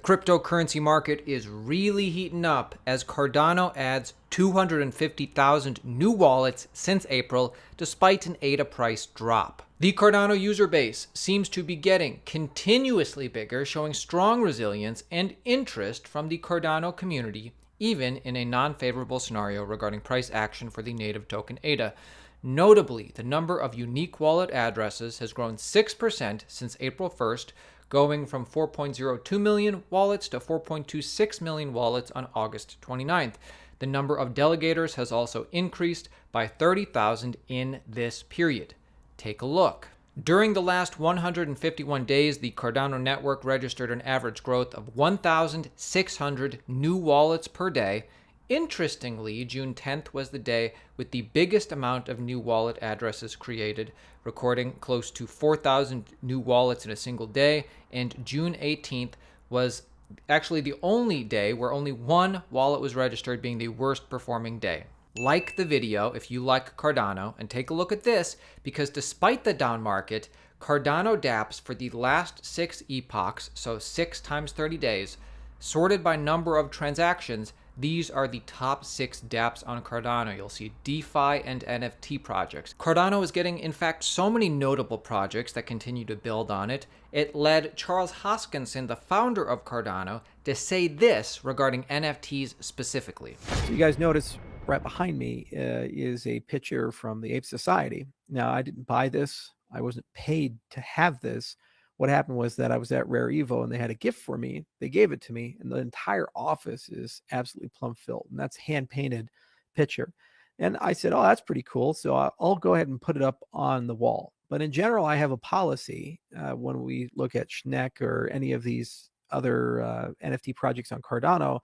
cryptocurrency market is really heating up as Cardano adds 250,000 new wallets since April, despite an ADA price drop. The Cardano user base seems to be getting continuously bigger, showing strong resilience and interest from the Cardano community, even in a non-favorable scenario regarding price action for the native token ADA. Notably, the number of unique wallet addresses has grown 6% since April 1st, going from 4.02 million wallets to 4.26 million wallets on August 29th. The number of delegators has also increased by 30,000 in this period. Take a look. During the last 151 days, the Cardano network registered an average growth of 1,600 new wallets per day. Interestingly, June 10th was the day with the biggest amount of new wallet addresses created, recording close to 4,000 new wallets in a single day, and June 18th was actually the only day where only one wallet was registered, being the worst performing day. Like the video if you like Cardano, and take a look at this, because despite the down market, Cardano dApps for the last 6 epochs, so 6 times 30 days, sorted by number of transactions, these are the top 6 dApps on Cardano. You'll see DeFi and NFT projects. Cardano is getting, in fact, so many notable projects that continue to build on it. It led Charles Hoskinson, the founder of Cardano, to say this regarding NFTs specifically. So you guys notice right behind me is a picture from the Ape Society. Now, I didn't buy this. I wasn't paid to have this. What happened was that I was at Rare Evo and they had a gift for me. They gave it to me, and the entire office is absolutely plum filled, and that's hand painted picture. And I said, oh, that's pretty cool. So I'll go ahead and put it up on the wall. But in general, I have a policy when we look at Schneck or any of these other NFT projects on Cardano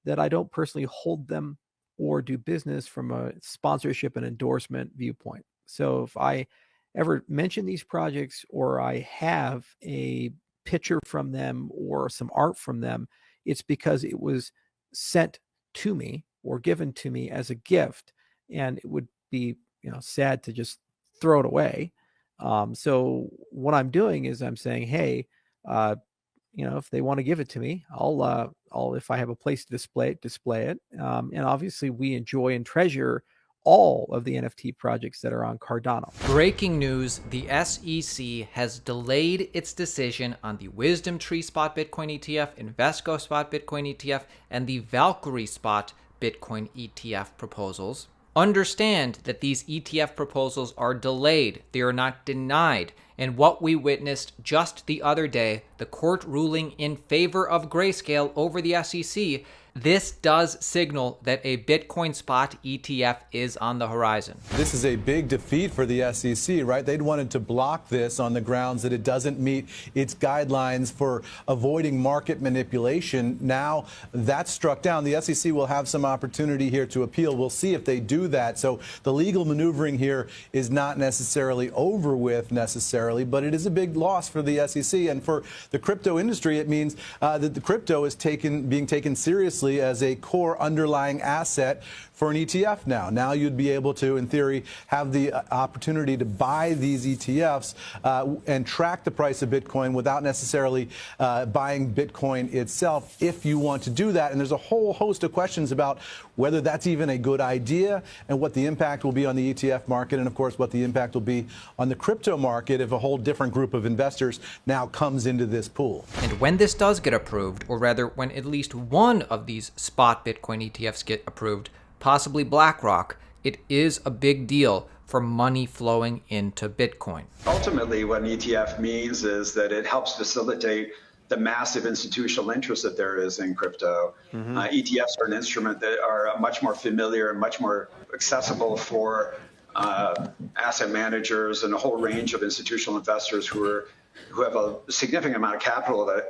that I don't personally hold them or do business from a sponsorship and endorsement viewpoint. So if I ever mention these projects or I have a picture from them or some art from them, it's because it was sent to me or given to me as a gift, and it would be, sad to just throw it away. So what I'm doing is I'm saying, hey, if they want to give it to me, I'll if I have a place to display it. And obviously we enjoy and treasure all of the NFT projects that are on Cardano. Breaking news, the SEC has delayed its decision on the Wisdom Tree Spot Bitcoin ETF, Invesco Spot Bitcoin ETF, and the Valkyrie Spot Bitcoin ETF proposals. Understand that these ETF proposals are delayed. They are not denied. And what we witnessed just the other day, the court ruling in favor of Grayscale over the SEC, this does signal that a Bitcoin spot ETF is on the horizon. This is a big defeat for the SEC, right? They'd wanted to block this on the grounds that it doesn't meet its guidelines for avoiding market manipulation. Now that's struck down. The SEC will have some opportunity here to appeal. We'll see if they do that. So the legal maneuvering here is not necessarily over with necessarily, but it is a big loss for the SEC. And for the crypto industry, it means that the crypto is being taken seriously as a core underlying asset for an ETF now. Now you'd be able to, in theory, have the opportunity to buy these ETFs and track the price of Bitcoin without necessarily buying Bitcoin itself, if you want to do that. And there's a whole host of questions about whether that's even a good idea and what the impact will be on the ETF market, and of course what the impact will be on the crypto market if a whole different group of investors now comes into this pool. And when this does get approved, or rather when at least one of these spot Bitcoin ETFs get approved, possibly BlackRock, it is a big deal for money flowing into Bitcoin. Ultimately, what an ETF means is that it helps facilitate the massive institutional interest that there is in crypto. ETFs are an instrument that are much more familiar and much more accessible for asset managers and a whole range of institutional investors who have a significant amount of capital that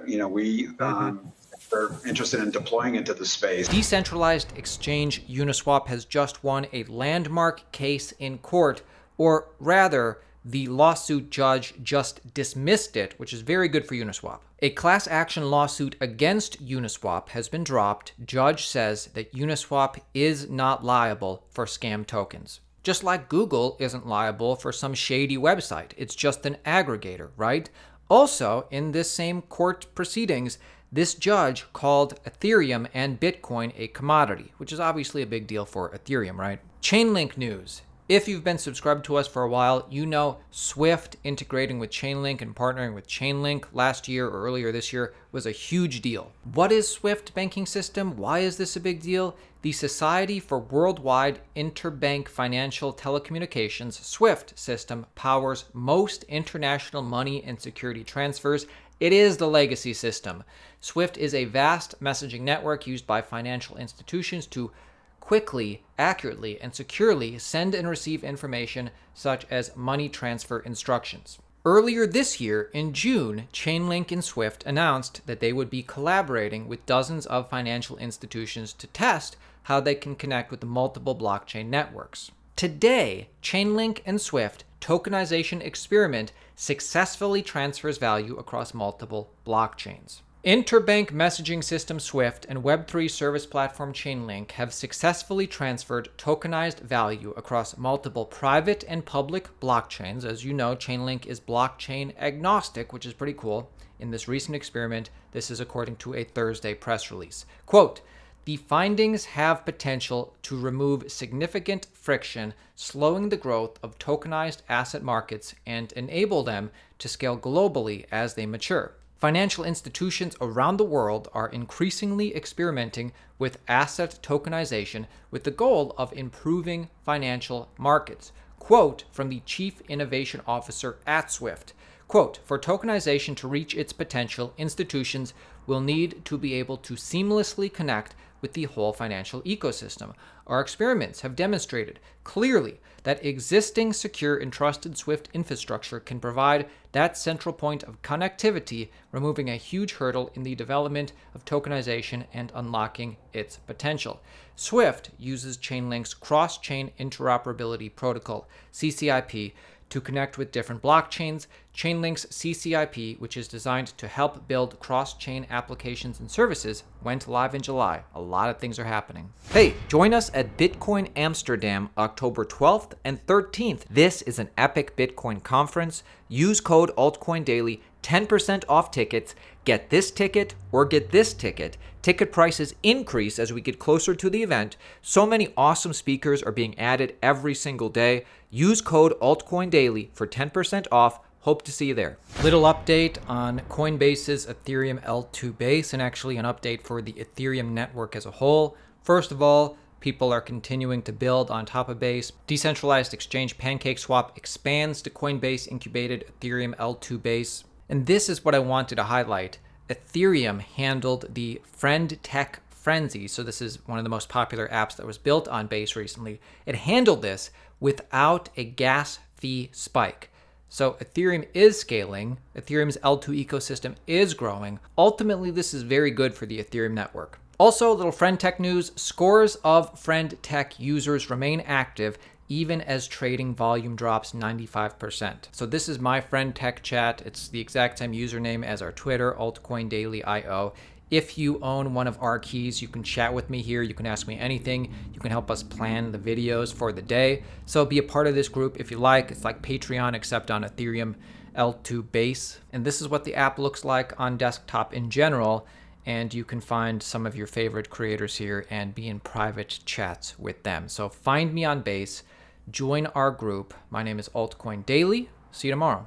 are interested in deploying into the space. Decentralized exchange Uniswap has just won a landmark case in court, or rather, the lawsuit judge just dismissed it, which is very good for Uniswap. A class action lawsuit against Uniswap has been dropped. Judge says that Uniswap is not liable for scam tokens. Just like Google isn't liable for some shady website. It's just an aggregator, right? Also, in this same court proceedings, This judge called Ethereum and Bitcoin a commodity, which is obviously a big deal for Ethereum, right? Chainlink news. If you've been subscribed to us for a while, you know SWIFT integrating with Chainlink and partnering with Chainlink last year or earlier this year was a huge deal. What is SWIFT banking system? Why is this a big deal? The Society for Worldwide Interbank Financial Telecommunications, SWIFT system, powers most international money and security transfers. It is the legacy system. SWIFT is a vast messaging network used by financial institutions to quickly, accurately, and securely send and receive information such as money transfer instructions. Earlier this year, in June, Chainlink and SWIFT announced that they would be collaborating with dozens of financial institutions to test how they can connect with multiple blockchain networks. Today, Chainlink and SWIFT tokenization experiment successfully transfers value across multiple blockchains. Interbank messaging system SWIFT and Web3 service platform Chainlink have successfully transferred tokenized value across multiple private and public blockchains. As you know, Chainlink is blockchain agnostic, which is pretty cool. In this recent experiment, this is according to a Thursday press release. Quote, "The findings have potential to remove significant friction, slowing the growth of tokenized asset markets and enable them to scale globally as they mature. Financial institutions around the world are increasingly experimenting with asset tokenization with the goal of improving financial markets." Quote from the Chief Innovation Officer at SWIFT. Quote, "For tokenization to reach its potential, institutions will need to be able to seamlessly connect with the whole financial ecosystem. Our experiments have demonstrated clearly that existing secure and trusted SWIFT infrastructure can provide that central point of connectivity, removing a huge hurdle in the development of tokenization and unlocking its potential. SWIFT uses Chainlink's cross-chain interoperability protocol, CCIP, to connect with different blockchains. Chainlink's CCIP, which is designed to help build cross-chain applications and services, went live in July. A lot of things are happening. Hey, join us at Bitcoin Amsterdam, October 12th and 13th. This is an epic Bitcoin conference. Use code Altcoin Daily, 10% off tickets. Get this ticket or get this ticket. Ticket prices increase as we get closer to the event. So many awesome speakers are being added every single day. Use code Altcoin Daily for 10% off. Hope to see you there. Little update on Coinbase's Ethereum L2 base, and actually an update for the Ethereum network as a whole. First of all, people are continuing to build on top of Base. Decentralized exchange PancakeSwap expands to Coinbase incubated Ethereum L2 base. And this is what I wanted to highlight. Ethereum handled the friendtech frenzy. So this is one of the most popular apps that was built on Base recently. It handled this without a gas fee spike. So Ethereum is scaling. Ethereum's L2 ecosystem is growing. Ultimately, this is very good for the Ethereum network. Also, a little friendtech news. Scores of friendtech users remain active even as trading volume drops 95%. So this is my friendtech chat. It's the exact same username as our Twitter, Altcoin Daily IO. If you own one of our keys, you can chat with me here. You can ask me anything. You can help us plan the videos for the day. So be a part of this group if you like. It's like Patreon, except on Ethereum L2 base. And this is what the app looks like on desktop in general. And you can find some of your favorite creators here and be in private chats with them. So find me on Base. Join our group. My name is Altcoin Daily. See you tomorrow.